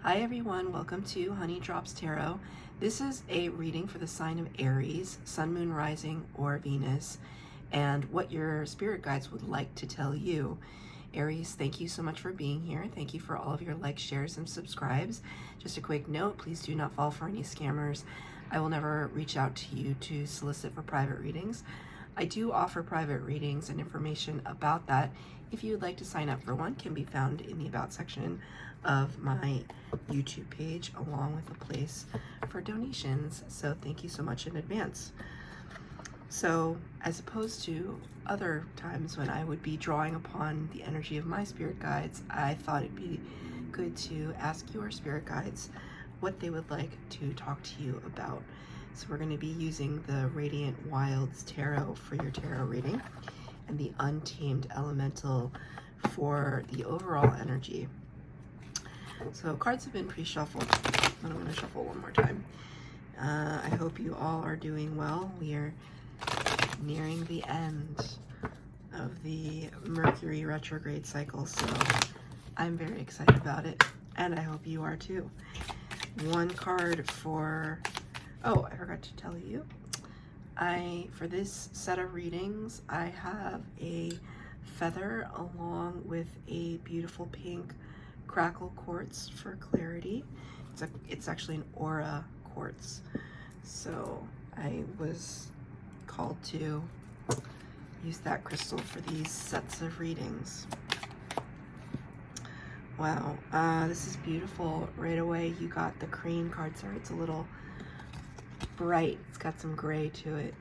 Hi everyone, welcome to Honey Drops Tarot. This is a reading for the sign of Aries, Sun, Moon, Rising, or Venus, and what your spirit guides would like to tell you. Aries, thank you so much for being here. Thank you for all of your likes, shares, and subscribes. Just a quick note, please do not fall for any scammers. I will never reach out to you to solicit for private readings. I do offer private readings, and information about that, if you would like to sign up for one, can be found in the About section of my YouTube page, along with a place for donations. So thank you so much in advance. So as opposed to other times when I would be drawing upon the energy of my spirit guides, I thought it'd be good to ask your spirit guides what they would like to talk to you about. So we're going to be using the Radiant Wilds Tarot for your tarot reading, and the Untamed Elemental for the overall energy. So cards have been pre-shuffled, and I'm going to shuffle one more time. I hope you all are doing well. We are nearing the end of the Mercury retrograde cycle, so I'm very excited about it, and I hope you are too. One card for, oh, I forgot to tell you, for this set of readings, I have a feather along with a beautiful pink crackle quartz for clarity. It's actually an aura quartz. So I was called to use that crystal for these sets of readings. Wow, this is beautiful. Right away you got the crane card. Sorry, it's a little bright. It's got some gray to it,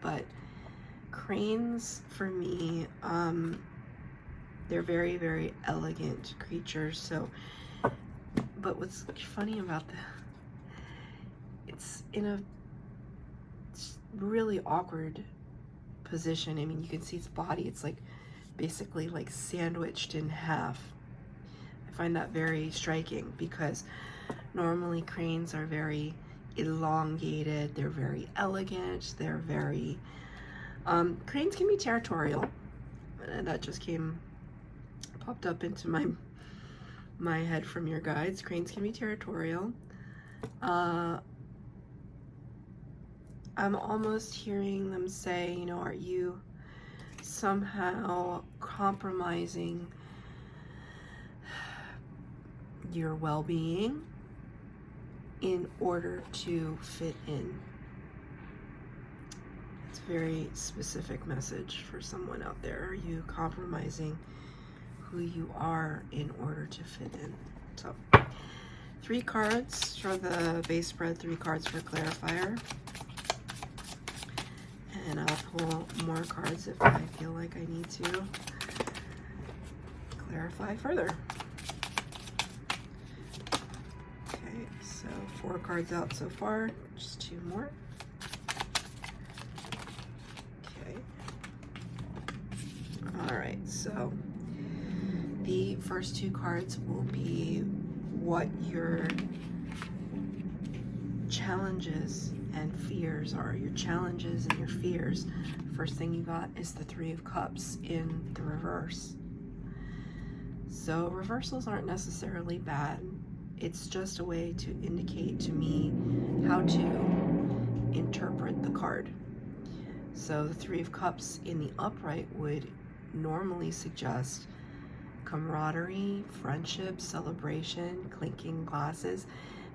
but cranes for me, they're very, very elegant creatures. So, but what's funny about it's in a really awkward position. I mean, you can see its body. It's like basically like sandwiched in half. I find that very striking because normally cranes are very elongated. They're very elegant. They're very, cranes can be territorial. And that just popped up into my head from your guides. Cranes can be territorial. I'm almost hearing them say, you know, are you somehow compromising your well-being in order to fit in? It's a very specific message for someone out there. Are you compromising who you are in order to fit in? So 3 cards for the base spread, 3 cards for clarifier, and I'll pull more cards if I feel like I need to clarify further. Okay, so 4 cards out so far, just 2 more. Okay. All right, so the first 2 cards will be what your challenges and fears are. Your challenges and your fears. First thing you got is the 3 of Cups in the reverse. So reversals aren't necessarily bad. It's just a way to indicate to me how to interpret the card. So the 3 of Cups in the upright would normally suggest camaraderie, friendship, celebration, clinking glasses.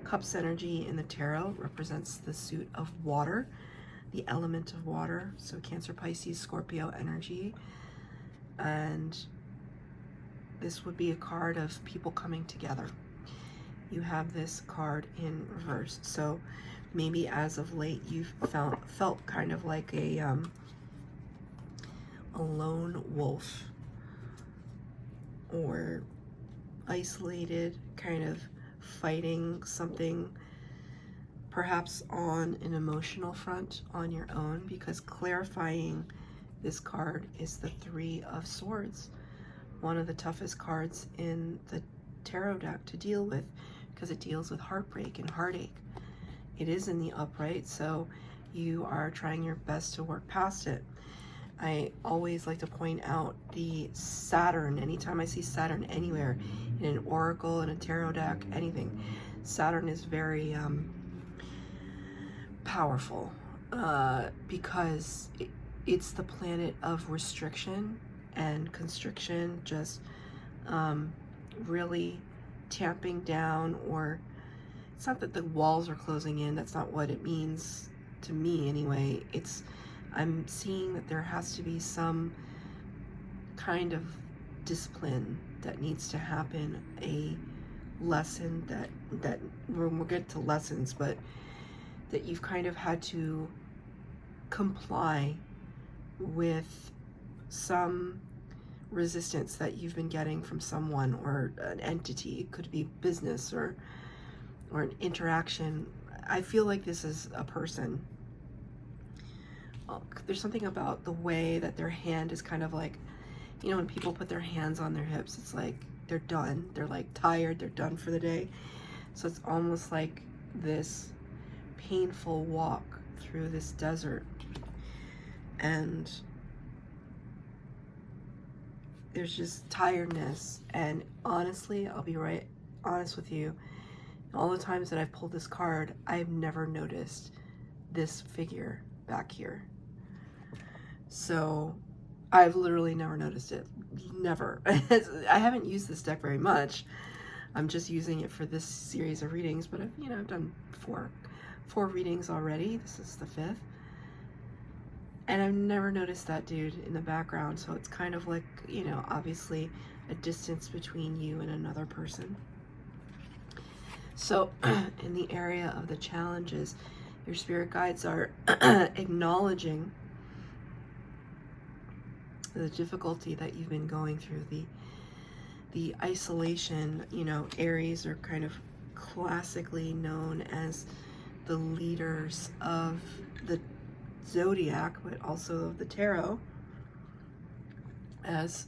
Cups energy in the tarot represents the suit of water, the element of water. So Cancer, Pisces, Scorpio energy. And this would be a card of people coming together. You have this card in reverse. So maybe as of late you've felt kind of like a lone wolf, or isolated, kind of fighting something, perhaps on an emotional front on your own, because clarifying this card is the 3 of Swords, one of the toughest cards in the tarot deck to deal with, because it deals with heartbreak and heartache. It is in the upright, so you are trying your best to work past it. I always like to point out the Saturn. Anytime I see Saturn anywhere, in an oracle, in a tarot deck, anything. Saturn is very powerful because it's the planet of restriction and constriction, just really tamping down, or it's not that the walls are closing in, that's not what it means to me anyway. I'm seeing that there has to be some kind of discipline that needs to happen, a lesson that we'll get to lessons, but that you've kind of had to comply with some resistance that you've been getting from someone or an entity. It could be business or an interaction. I feel like this is a person. There's something about the way that their hand is kind of like, you know, when people put their hands on their hips, it's like they're done. They're like tired. They're done for the day. So it's almost like this painful walk through this desert. And there's just tiredness. And honestly, I'll be right honest with you. All the times that I've pulled this card, I've never noticed this figure back here. So I've literally never noticed it. Never. I haven't used this deck very much. I'm just using it for this series of readings, but I've done four readings already. This is the 5th. And I've never noticed that dude in the background. So it's kind of like, obviously a distance between you and another person. So in the area of the challenges, your spirit guides are acknowledging the difficulty that you've been going through, the isolation. Aries are kind of classically known as the leaders of the zodiac, but also of the tarot, as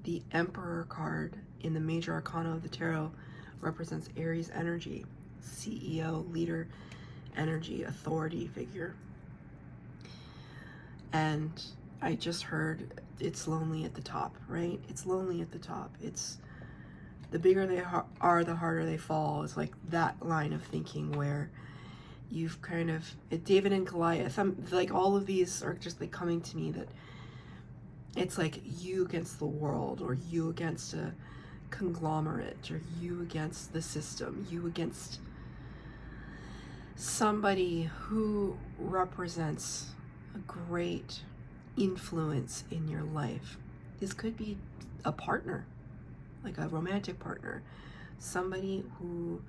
the Emperor card in the major arcana of the tarot represents Aries energy, CEO, leader energy, authority figure. And I just heard it's lonely at the top, right? It's lonely at the top. It's the bigger they are, the harder they fall. It's like that line of thinking where you've kind of, David and Goliath, like all of these are just like coming to me, that it's like you against the world, or you against a conglomerate, or you against the system, you against somebody who represents a great influence in your life. This could be a partner, like a romantic partner, somebody who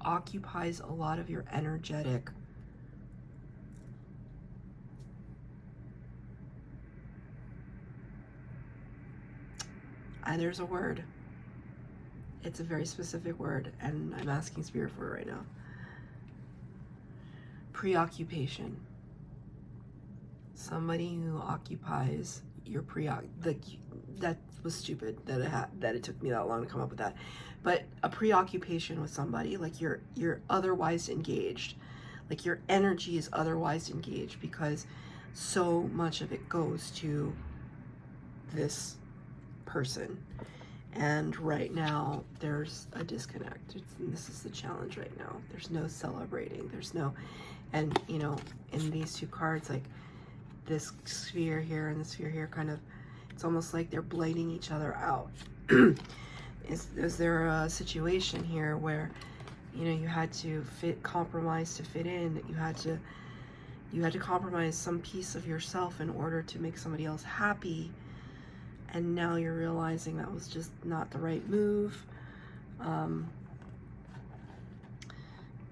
occupies a lot of your energetic and there's a word. It's a very specific word, and I'm asking Spirit for it right now. Preoccupation. Somebody who occupies your that was stupid that it took me that long to come up with that. But a preoccupation with somebody, like you're otherwise engaged. Like your energy is otherwise engaged because so much of it goes to this person. And right now there's a disconnect. This is the challenge right now. There's no celebrating. There's no, and in these two cards, like this sphere here and the sphere here, kind of, it's almost like they're blading each other out. Is there a situation here where you had to compromise to fit in, that you had to compromise some piece of yourself in order to make somebody else happy, and now you're realizing that was just not the right move?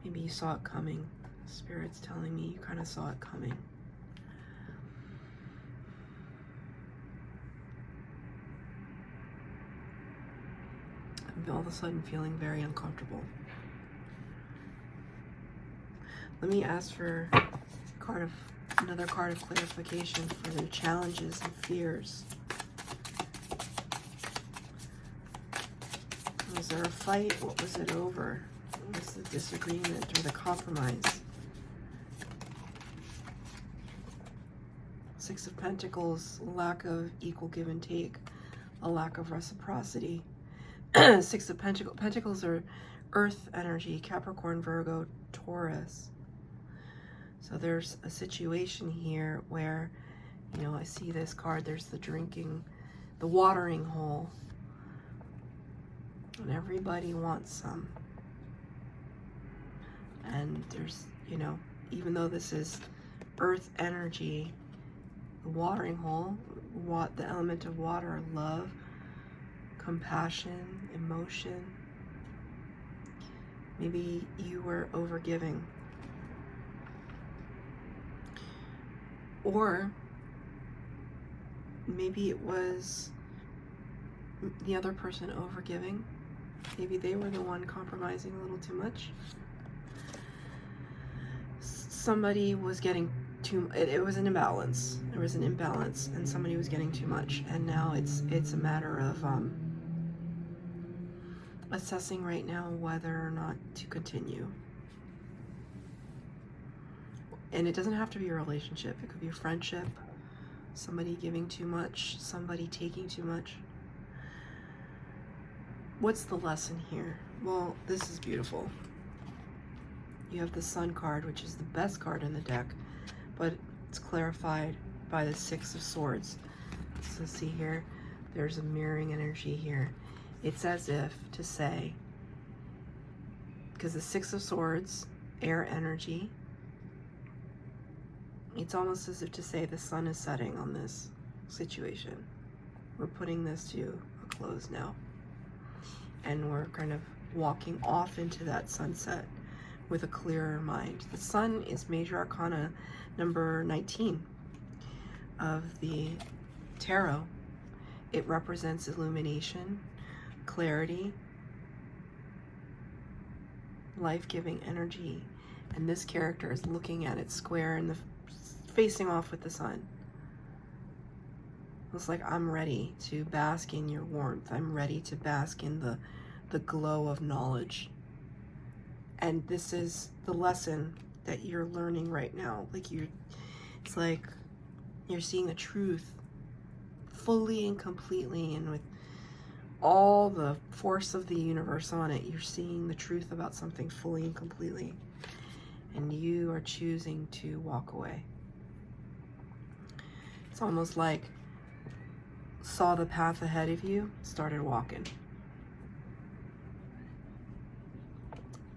Maybe you saw it coming. Spirit's telling me you kind of saw it coming. I'm all of a sudden feeling very uncomfortable. Let me ask for another card of clarification for the challenges and fears. Was there a fight? What was it over? What was the disagreement or the compromise? Six of Pentacles, lack of equal give and take, a lack of reciprocity. Six of Pentacles. Pentacles are earth energy, Capricorn, Virgo, Taurus. So there's a situation here where, you know, I see this card, there's the watering hole. And everybody wants some. And there's, you know, even though this is earth energy, the watering hole, the element of water, love, compassion, emotion. Maybe you were overgiving. Or maybe it was the other person overgiving. Maybe they were the one compromising a little too much. Somebody was getting too, it was an imbalance. There was an imbalance and somebody was getting too much. And now it's a matter of assessing right now whether or not to continue. And it doesn't have to be a relationship. It could be a friendship, somebody giving too much, somebody taking too much. What's the lesson here? Well, this is beautiful. You have the Sun card, which is the best card in the deck, but it's clarified by the Six of Swords. So see here, there's a mirroring energy here. It's as if to say, because the Six of Swords, air energy, it's almost as if to say the sun is setting on this situation. We're putting this to a close now. And we're kind of walking off into that sunset with a clearer mind. The sun is major arcana number 19 of the tarot. It represents illumination, clarity, life-giving energy. And this character is looking at it square and facing off with the sun. It's like, I'm ready to bask in your warmth. I'm ready to bask in the glow of knowledge. And this is the lesson that you're learning right now. Like it's like you're seeing the truth fully and completely, and with all the force of the universe on it, you're seeing the truth about something fully and completely. And you are choosing to walk away. It's almost like saw the path ahead of you, started walking.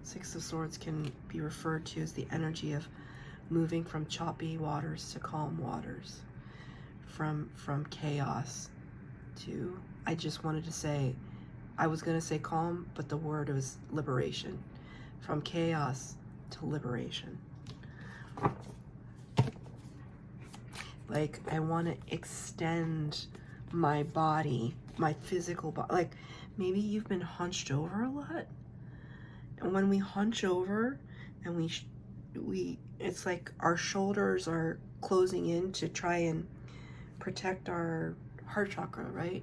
Six of Swords can be referred to as the energy of moving from choppy waters to calm waters, from chaos to, I just wanted to say, I was going to say calm, but the word was liberation. From chaos to liberation. Like, I want to extend my body, my physical body. Like, maybe you've been hunched over a lot. And when we hunch over and we it's like our shoulders are closing in to try and protect our heart chakra, right?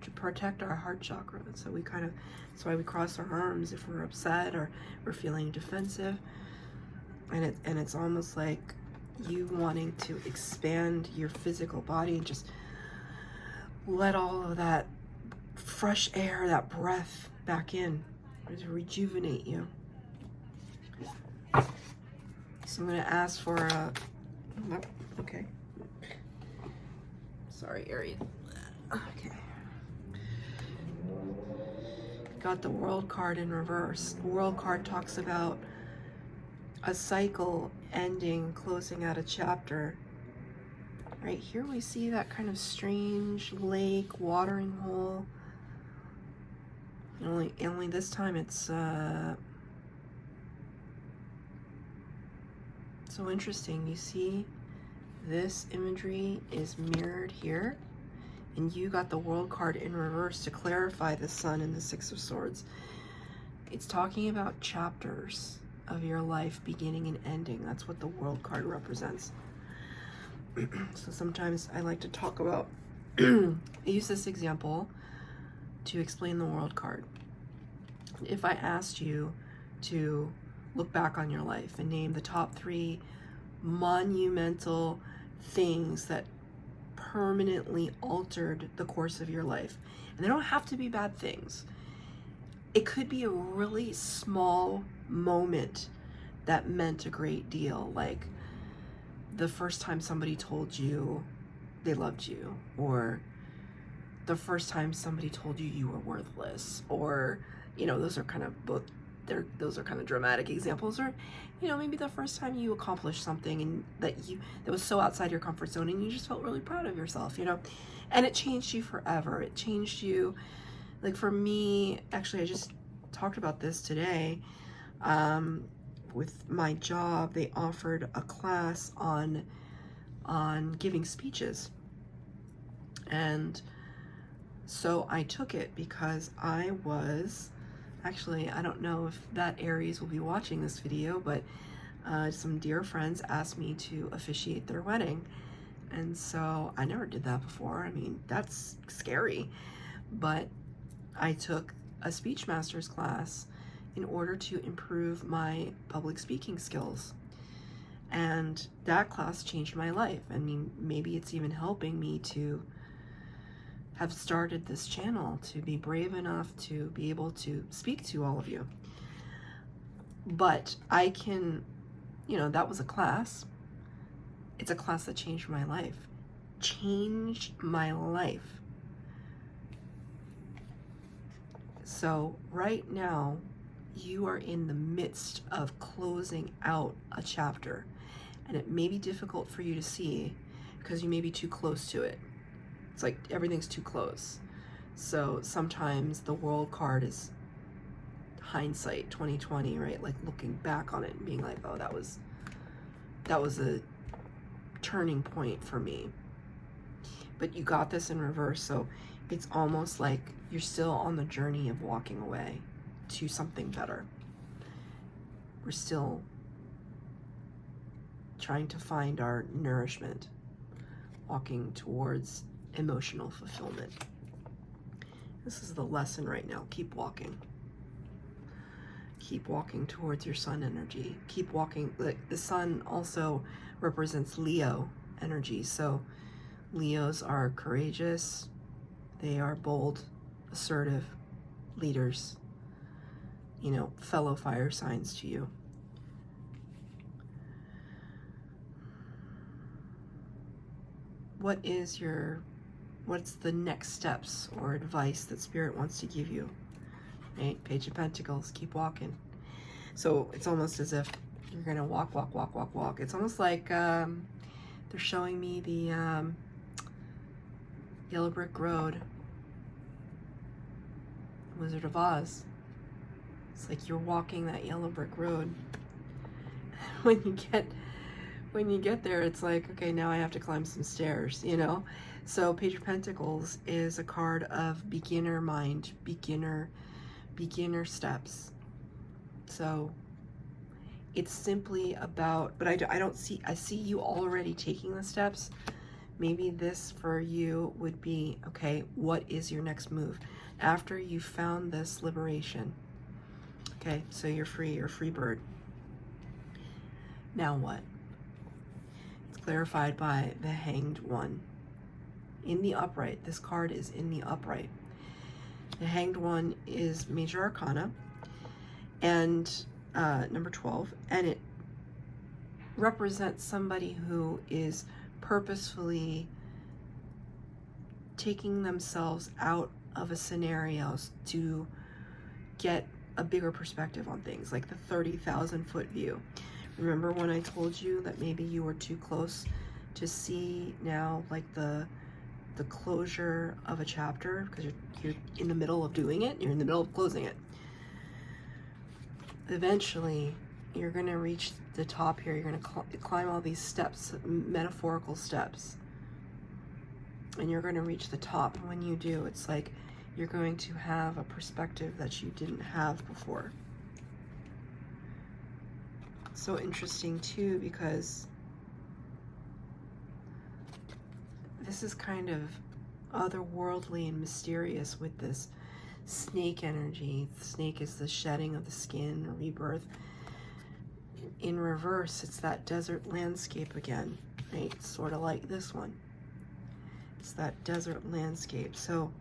To protect our heart chakra. So we kind of, that's why we cross our arms if we're upset or we're feeling defensive. And it's almost like you wanting to expand your physical body and just let all of that fresh air, that breath back in to rejuvenate you. So I'm going to ask for a, okay. Sorry, Aries. Okay. Got the World card in reverse. The World card talks about a cycle ending, closing out a chapter. Right here we see that kind of strange lake, watering hole. And only this time it's so interesting. You see this imagery is mirrored here, and you got the World card in reverse to clarify the Sun and the Six of Swords. It's talking about chapters of your life beginning and ending. That's what the World card represents. So sometimes I like to talk about I use this example to explain the World card. If I asked you to look back on your life and name the top 3 monumental things that permanently altered the course of your life. And they don't have to be bad things. It could be a really small moment that meant a great deal, like the first time somebody told you they loved you, or the first time somebody told you you were worthless, or, you know, those are kind of both, those are kind of dramatic examples, or, you know, maybe the first time you accomplished something and that was so outside your comfort zone and you just felt really proud of yourself, you know, and it changed you forever. It changed you. Like for me, actually, I just talked about this today. With my job, they offered a class on giving speeches. And so I took it because I was, actually, I don't know if that Aries will be watching this video, but some dear friends asked me to officiate their wedding. And so I never did that before. I mean, that's scary. But I took a speech master's class in order to improve my public speaking skills. And that class changed my life. I mean, maybe it's even helping me to have started this channel, to be brave enough to be able to speak to all of you. But I can, you know, that was a class. It's a class that changed my life. Changed my life. So right now, you are in the midst of closing out a chapter, and it may be difficult for you to see because you may be too close to it. It's like everything's too close. So sometimes the world card is hindsight 2020, right? Like looking back on it and being like, oh, that was a turning point for me. But you got this in reverse, so it's almost like you're still on the journey of walking away to something better. We're still trying to find our nourishment, walking towards emotional fulfillment. This is the lesson right now. Keep walking. Keep walking towards your sun energy. Keep walking. The sun also represents Leo energy. So Leos are courageous. They are bold, assertive leaders. You know, fellow fire signs to you. What's the next steps or advice that Spirit wants to give you? Right? Page of Pentacles, keep walking. So it's almost as if you're gonna walk. It's almost like they're showing me the Yellow Brick Road, Wizard of Oz. It's like you're walking that yellow brick road. When you get there, it's like, okay, now I have to climb some stairs, you know? So Page of Pentacles is a card of beginner mind, beginner steps. So it's simply about, but I see you already taking the steps. Maybe this for you would be, okay, what is your next move? After you found this liberation, okay, so you're free, you're a free bird. Now what? It's clarified by the Hanged One. In the upright, this card is in the upright. The Hanged One is Major Arcana, and number 12, and it represents somebody who is purposefully taking themselves out of a scenario to get a bigger perspective on things, like the 30,000 foot view. Remember when I told you that maybe you were too close to see now, like the closure of a chapter, because you're in the middle of doing it, you're in the middle of closing it. Eventually, you're going to reach the top here. You're going to climb all these steps, metaphorical steps, and you're going to reach the top. And when you do, it's like you're going to have a perspective that you didn't have before. So interesting too, because this is kind of otherworldly and mysterious with this snake energy. The snake is the shedding of the skin, rebirth. In reverse, it's that desert landscape again, right? Sort of like this one. It's that desert landscape. So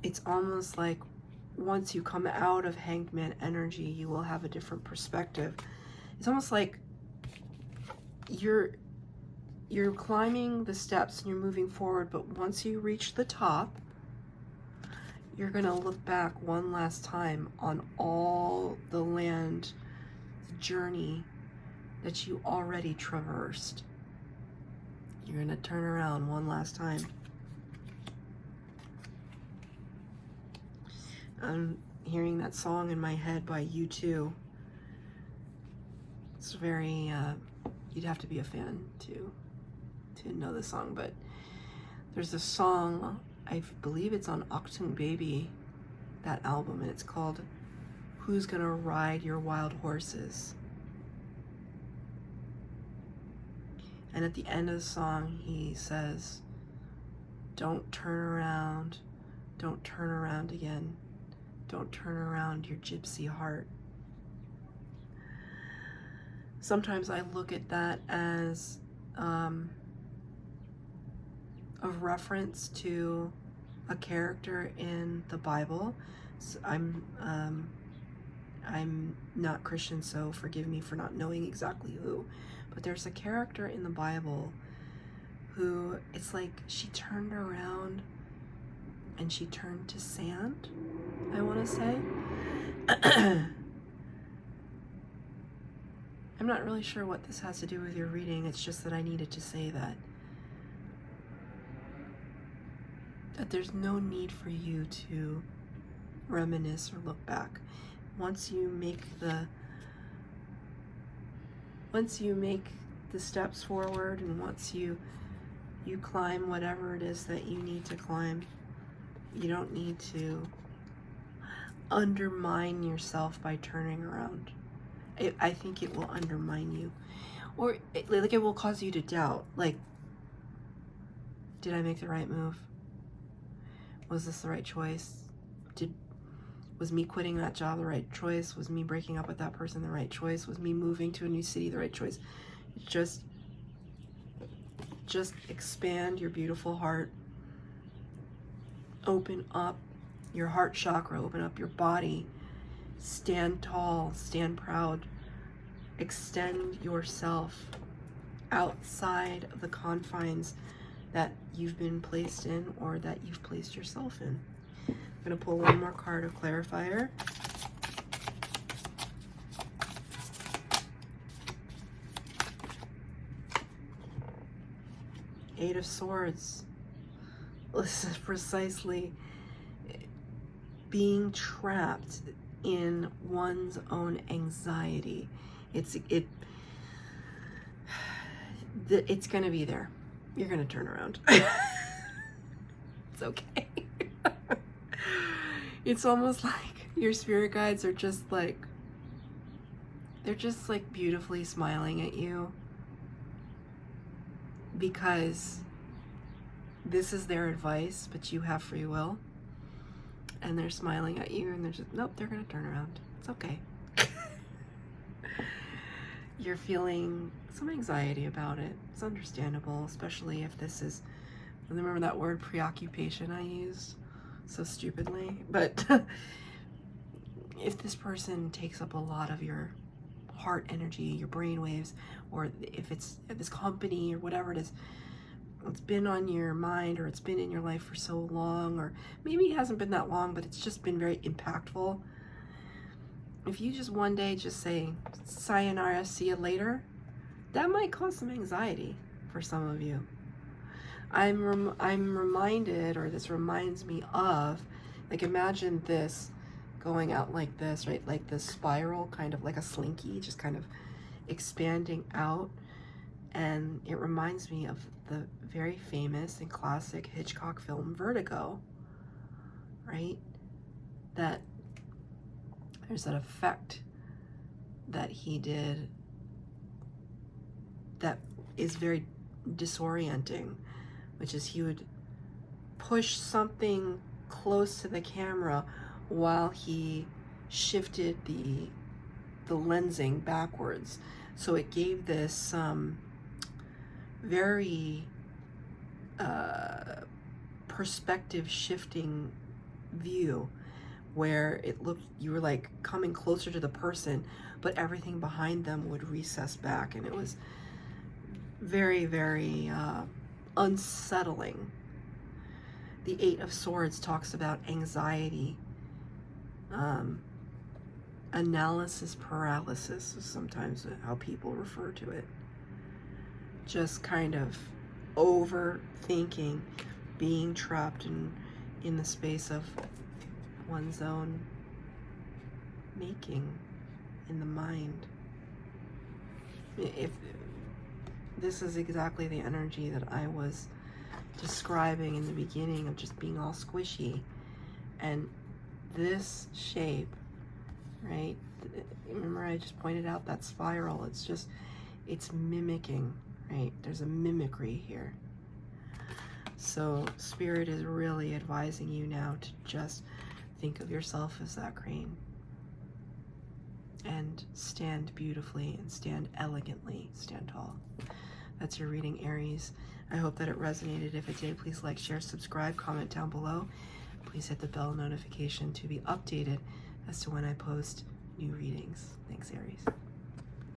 it's almost like once you come out of Hanged Man energy, you will have a different perspective. It's almost like you're climbing the steps and you're moving forward, but once you reach the top, you're going to look back one last time on all the land, the journey that you already traversed. You're going to turn around one last time. I'm hearing that song in my head by U2. It's very, you'd have to be a fan to know the song, but there's a song, I believe it's on Achtung Baby, that album, and it's called Who's Gonna Ride Your Wild Horses? And at the end of the song, he says, don't turn around, don't turn around again, don't turn around your gypsy heart. Sometimes I look at that as a reference to a character in the Bible. So I'm not Christian, so forgive me for not knowing exactly who, but there's a character in the Bible who, it's like she turned around and she turned to sand, I want to say. I'm not really sure what this has to do with your reading. It's just that I needed to say that there's no need for you to reminisce or look back. Once you make the steps forward, and once you climb whatever it is that you need to climb, you don't need to undermine yourself by turning around. I think it will undermine you, or it will cause you to doubt, like, did I make the right move? Was this the right choice? Was me quitting that job the right choice? Was me breaking up with that person the right choice? Was me moving to a new city the right choice? Just expand your beautiful heart. Open up your heart chakra, open up your body. Stand tall, stand proud. Extend yourself outside of the confines that you've been placed in, or that you've placed yourself in. I'm going to pull one more card of clarifier. Eight of Swords. This is precisely being trapped in one's own anxiety. It's going to be there. You're going to turn around. It's okay. It's almost like your spirit guides are just like, they're just like beautifully smiling at you, because this is their advice, but you have free will, and they're smiling at you, and they're just, nope, they're going to turn around. It's okay. You're feeling some anxiety about it. It's understandable, especially if this is, remember that word preoccupation I used so stupidly? But if this person takes up a lot of your heart energy, your brain waves, or if it's this company or whatever it is, it's been on your mind, or it's been in your life for so long, or maybe it hasn't been that long, but it's just been very impactful. If you just one day just say, sayonara, see you later, that might cause some anxiety for some of you. I'm reminded, or this reminds me of, like, imagine this going out like this, right? Like this spiral, kind of like a slinky, just kind of expanding out. And it reminds me of the very famous and classic Hitchcock film Vertigo, right? That there's that effect that he did that is very disorienting, which is he would push something close to the camera while he shifted the lensing backwards. So it gave this very perspective shifting view where it looked, you were like coming closer to the person, but everything behind them would recess back, and it was very, very unsettling. The Eight of Swords talks about anxiety. Analysis paralysis is sometimes how people refer to it. Just kind of overthinking, being trapped in the space of one's own making in the mind. If this is exactly the energy that I was describing in the beginning, of just being all squishy, and this shape, right? Remember I just pointed out that spiral. It's mimicking, right? There's a mimicry here. So Spirit is really advising you now to just think of yourself as that crane and stand beautifully and stand elegantly, stand tall. That's your reading, Aries. I hope that it resonated. If it did, please like, share, subscribe, comment down below. Please hit the bell notification to be updated as to when I post new readings. Thanks, Aries.